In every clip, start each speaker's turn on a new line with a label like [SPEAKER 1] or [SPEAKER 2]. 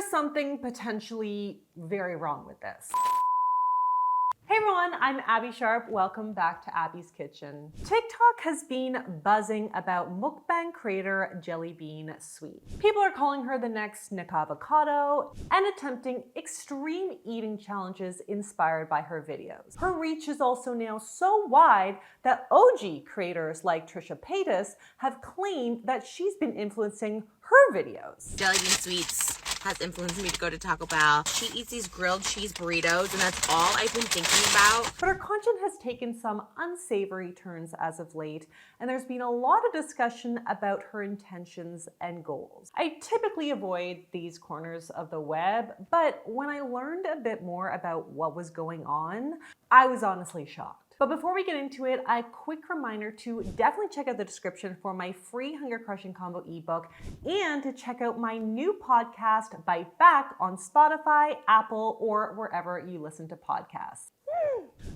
[SPEAKER 1] there's something potentially very wrong with this. Hey everyone, I'm Abbey Sharp. Welcome back to Abby's Kitchen. TikTok has been buzzing about mukbang creator Jelly Bean Sweet. People are calling her the next Nick Avocado and attempting extreme eating challenges inspired by her videos. Her reach is also now so wide that OG creators like Trisha Paytas have claimed that she's been influencing her videos.
[SPEAKER 2] Jelly Bean Sweets has influenced me to go to Taco Bell. She eats these grilled cheese burritos, and that's all I've been thinking about.
[SPEAKER 1] But her content has taken some unsavory turns as of late, and there's been a lot of discussion about her intentions and goals. I typically avoid these corners of the web, but when I learned a bit more about what was going on, I was honestly shocked. But before we get into it, a quick reminder to definitely check out the description for my free Hunger Crushing Combo ebook and to check out my new podcast, Bite Back, on Spotify, Apple, or wherever you listen to podcasts.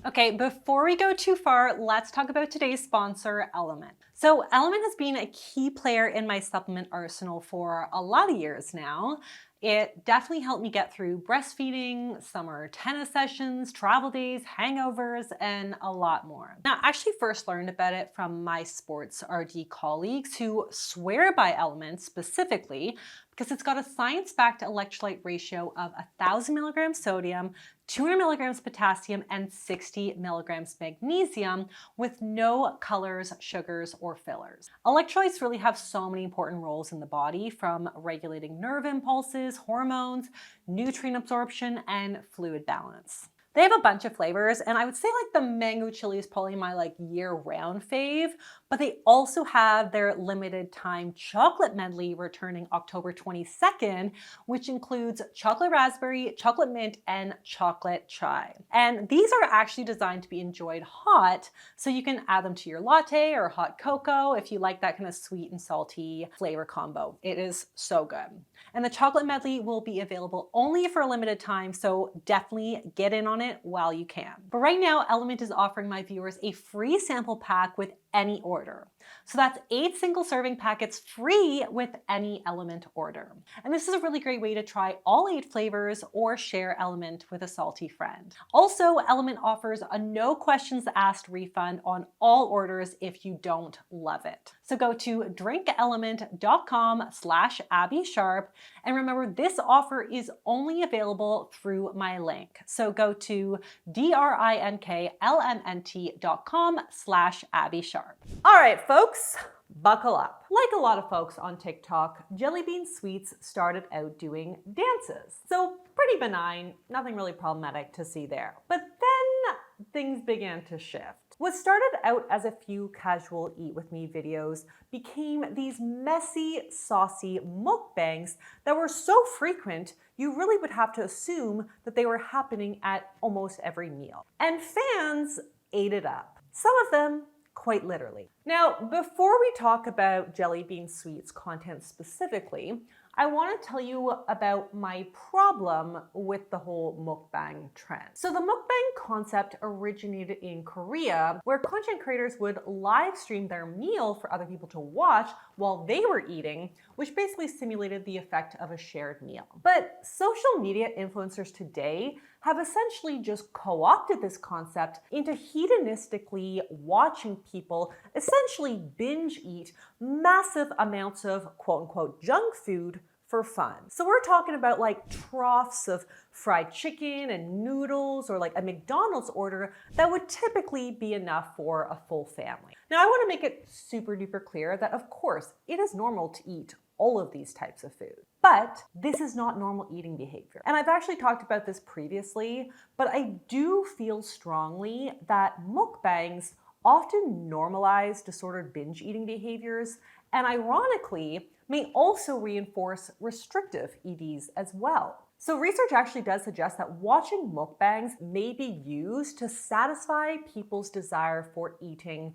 [SPEAKER 1] Okay, before we go too far, let's talk about today's sponsor, Element. So Element has been a key player in my supplement arsenal for a lot of years now. It definitely helped me get through breastfeeding, summer tennis sessions, travel days, hangovers, and a lot more. Now, I actually first learned about it from my sports RD colleagues who swear by Element specifically because it's got a science-backed electrolyte ratio of 1,000 milligrams sodium, 200 milligrams potassium, and 60 milligrams magnesium with no colors, sugars, or fillers. Electrolytes really have so many important roles in the body, from regulating nerve impulses, hormones, nutrient absorption, and fluid balance. They have a bunch of flavors, and I would say like the mango chili is probably my year-round fave, but they also have their limited time chocolate medley returning October 22nd, which includes chocolate raspberry, chocolate mint, and chocolate chai. And these are actually designed to be enjoyed hot, so you can add them to your latte or hot cocoa if you like that kind of sweet and salty flavor combo. It is so good. And the chocolate medley will be available only for a limited time, so definitely get in on it while you can. But right now, Element is offering my viewers a free sample pack with any order. So that's 8 single serving packets free with any Element order. And this is a really great way to try all 8 flavors or share Element with a salty friend. Also, Element offers a no questions asked refund on all orders if you don't love it. So go to drinkelement.com/Abbey Sharp, and remember this offer is only available through my link. So go to drinklmnt.com/Abbey Sharp. All right, folks, buckle up. Like a lot of folks on TikTok, Jelly Bean Sweets started out doing dances. So pretty benign, nothing really problematic to see there. But then things began to shift. What started out as a few casual eat with me videos became these messy, saucy mukbangs that were so frequent you really would have to assume that they were happening at almost every meal. And fans ate it up. Some of them quite literally. Now, before we talk about Jelly Bean Sweets content specifically, I want to tell you about my problem with the whole mukbang trend. So the mukbang concept originated in Korea, where content creators would live stream their meal for other people to watch while they were eating, which basically simulated the effect of a shared meal. But social media influencers today have essentially just co-opted this concept into hedonistically watching people essentially binge eat massive amounts of quote-unquote junk food for fun. So we're talking about troughs of fried chicken and noodles, or a McDonald's order that would typically be enough for a full family. Now I want to make it super duper clear that of course it is normal to eat all of these types of food. But this is not normal eating behavior. And I've actually talked about this previously, but I do feel strongly that mukbangs often normalize disordered binge eating behaviors, and ironically, may also reinforce restrictive EDs as well. So research actually does suggest that watching mukbangs may be used to satisfy people's desire for eating,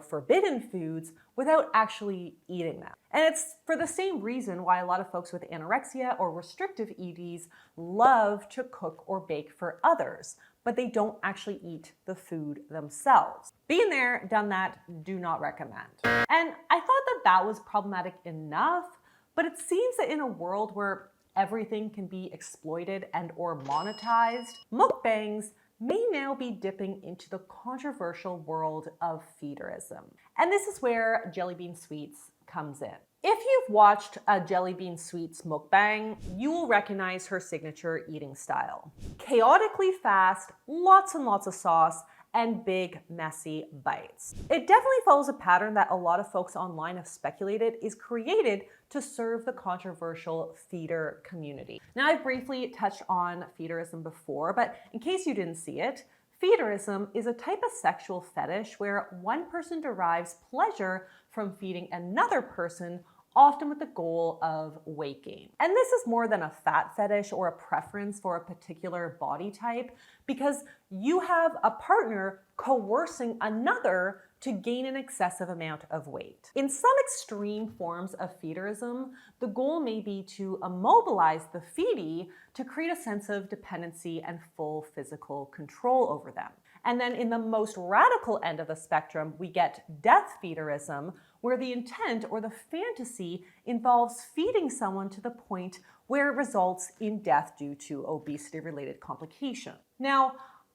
[SPEAKER 1] forbidden foods without actually eating them. And it's for the same reason why a lot of folks with anorexia or restrictive EDs love to cook or bake for others, but they don't actually eat the food themselves. Been there, done that, do not recommend. And I thought that was problematic enough, but it seems that in a world where everything can be exploited and or monetized, mukbangs may now be dipping into the controversial world of feederism. And this is where Jelly Bean Sweets comes in. If you've watched a Jelly Bean Sweets mukbang, you will recognize her signature eating style. Chaotically fast, lots and lots of sauce, and big, messy bites. It definitely follows a pattern that a lot of folks online have speculated is created to serve the controversial feeder community. Now, I've briefly touched on feederism before, but in case you didn't see it, feederism is a type of sexual fetish where one person derives pleasure from feeding another person, often with the goal of weight gain. And this is more than a fat fetish or a preference for a particular body type, because you have a partner coercing another to gain an excessive amount of weight. In some extreme forms of feederism, the goal may be to immobilize the feedee to create a sense of dependency and full physical control over them. And then in the most radical end of the spectrum, we get death feederism, where the intent or the fantasy involves feeding someone to the point where it results in death due to obesity-related complication. Now,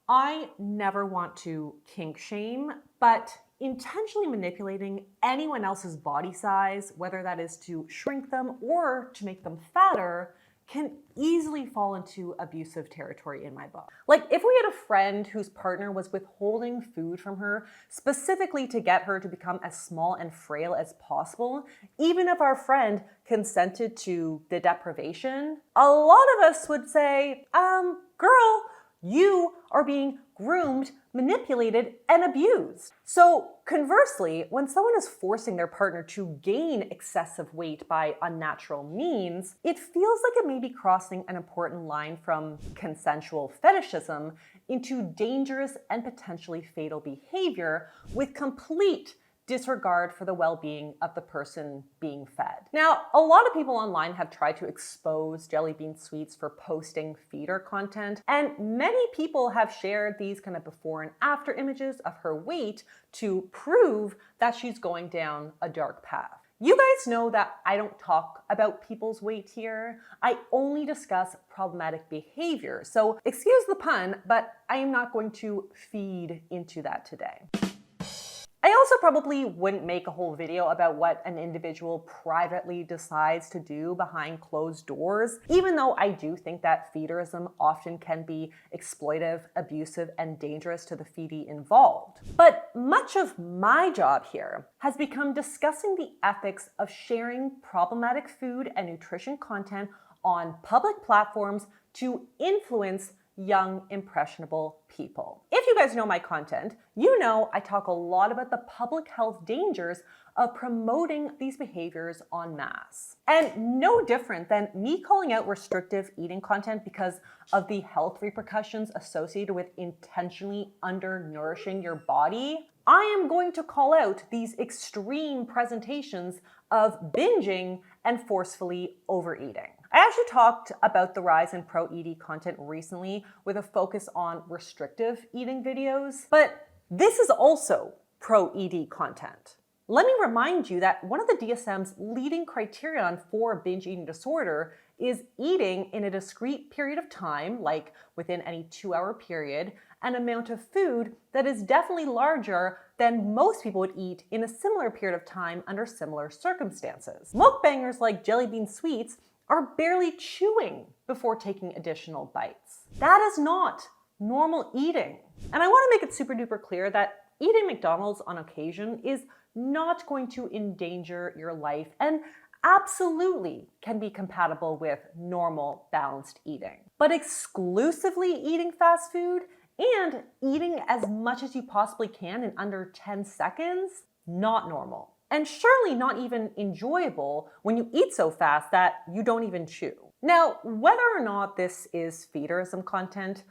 [SPEAKER 1] I never want to kink shame, but intentionally manipulating anyone else's body size, whether that is to shrink them or to make them fatter, can easily fall into abusive territory in my book. Like if we had a friend whose partner was withholding food from her specifically to get her to become as small and frail as possible, even if our friend consented to the deprivation, a lot of us would say, girl, you are being groomed, manipulated, and abused. So conversely, when someone is forcing their partner to gain excessive weight by unnatural means, it feels like it may be crossing an important line from consensual fetishism into dangerous and potentially fatal behavior with complete disregard for the well-being of the person being fed. Now, a lot of people online have tried to expose Jelly Bean Sweets for posting feeder content, and many people have shared these kind of before and after images of her weight to prove that she's going down a dark path. You guys know that I don't talk about people's weight here. I only discuss problematic behavior. So excuse the pun, but I am not going to feed into that today. I also probably wouldn't make a whole video about what an individual privately decides to do behind closed doors, even though I do think that feederism often can be exploitive, abusive, and dangerous to the feedee involved. But much of my job here has become discussing the ethics of sharing problematic food and nutrition content on public platforms to influence young, impressionable people. If you guys know my content, you know I talk a lot about the public health dangers of promoting these behaviors en masse. And no different than me calling out restrictive eating content because of the health repercussions associated with intentionally undernourishing your body, I am going to call out these extreme presentations of binging and forcefully overeating. I actually talked about the rise in pro-ED content recently with a focus on restrictive eating videos, but this is also pro-ED content. Let me remind you that one of the DSM's leading criterion for binge eating disorder is eating in a discrete period of time, like within any 2-hour period, an amount of food that is definitely larger than most people would eat in a similar period of time under similar circumstances. Mukbangers like Jelly Bean Sweets are barely chewing before taking additional bites. That is not normal eating. And I want to make it super duper clear that eating McDonald's on occasion is not going to endanger your life and absolutely can be compatible with normal balanced eating. But exclusively eating fast food and eating as much as you possibly can in under 10 seconds, not normal. And surely not even enjoyable when you eat so fast that you don't even chew. Now, whether or not this is feederism content,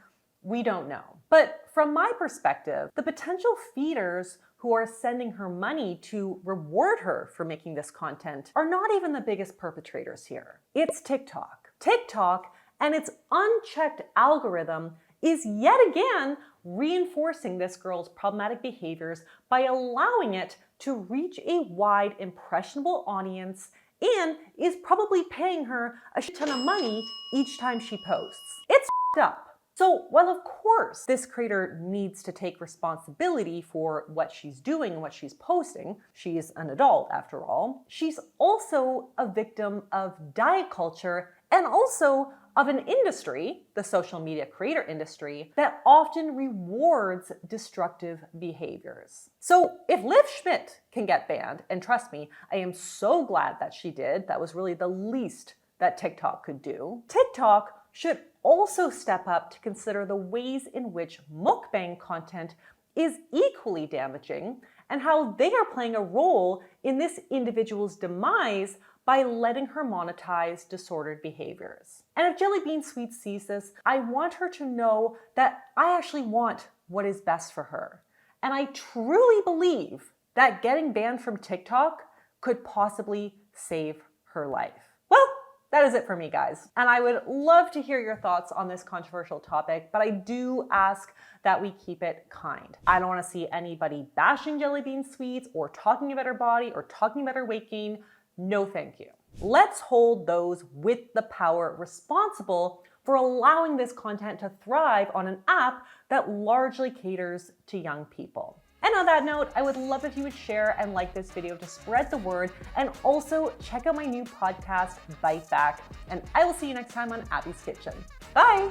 [SPEAKER 1] we don't know. But from my perspective, the potential feeders who are sending her money to reward her for making this content are not even the biggest perpetrators here. It's TikTok. TikTok and its unchecked algorithm is yet again reinforcing this girl's problematic behaviors by allowing it to reach a wide, impressionable audience and is probably paying her a shit ton of money each time she posts. It's up. So while of course this creator needs to take responsibility for what she's doing and what she's posting, she's an adult after all, she's also a victim of diet culture and also of an industry, the social media creator industry, that often rewards destructive behaviors. So if Liv Schmidt can get banned, and trust me, I am so glad that she did, that was really the least that TikTok could do, TikTok should also step up to consider the ways in which mukbang content is equally damaging and how they are playing a role in this individual's demise by letting her monetize disordered behaviors. And if Jelly Bean Sweet sees this, I want her to know that I actually want what is best for her. And I truly believe that getting banned from TikTok could possibly save her life. Well, that is it for me, guys. And I would love to hear your thoughts on this controversial topic, but I do ask that we keep it kind. I don't want to see anybody bashing Jelly Bean Sweets or talking about her body or talking about her weight gain. No, thank you. Let's hold those with the power responsible for allowing this content to thrive on an app that largely caters to young people. And on that note, I would love if you would share and like this video to spread the word, and also check out my new podcast, Bite Back. And I will see you next time on Abby's Kitchen. Bye!